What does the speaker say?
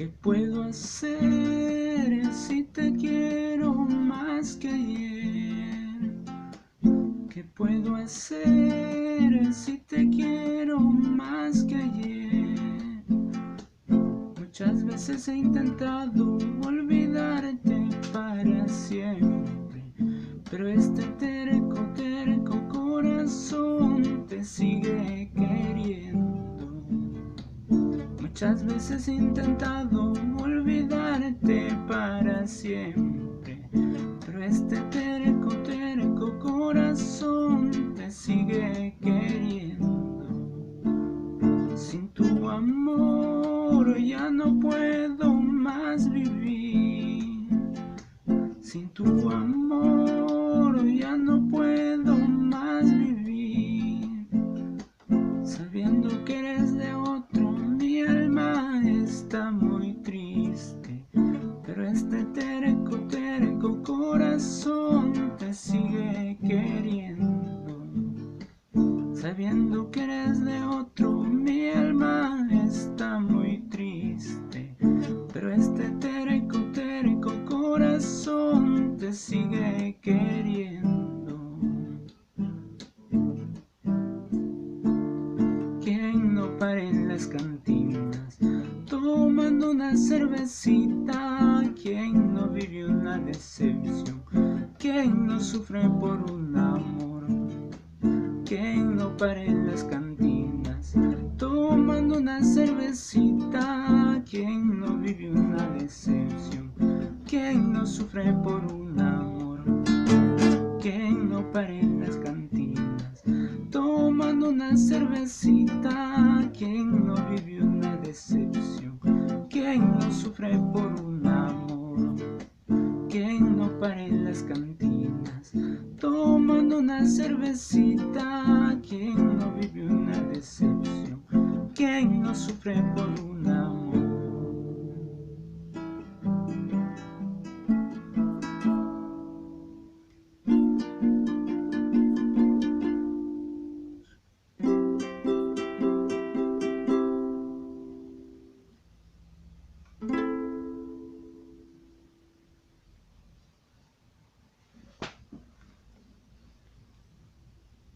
¿Qué puedo hacer si te quiero más que ayer? ¿Qué puedo hacer si te quiero más que ayer? Muchas veces he intentado olvidarte para siempre, pero este terco corazón te sigue queriendo. Muchas veces he intentado olvidarte para siempre, pero este terco corazón te sigue queriendo. Sin tu amor ya no puedo más vivir. Sin tu amor ya no puedo más vivir. Sabiendo que eres de otro, mi alma está muy triste, pero este terco corazón te sigue queriendo. Sabiendo que eres de otro, mi alma está muy triste, pero este terco corazón te sigue queriendo. ¿Quién no para en las cantinas tomando una cervecita? ¿Quién no vive una decepción? ¿Quién no sufre por un amor? ¿Quién no para en las cantinas tomando una cervecita? ¿Quién no vive una decepción? ¿Quién no sufre por un amor? ¿Quién no para en las cantinas tomando una cervecita? ¿Quién no vive una decepción? ¿Quién no sufre por un amor? ¿Quién no para en las cantinas tomando una cervecita? ¿Quién no vive una decepción? ¿Quién no sufre por un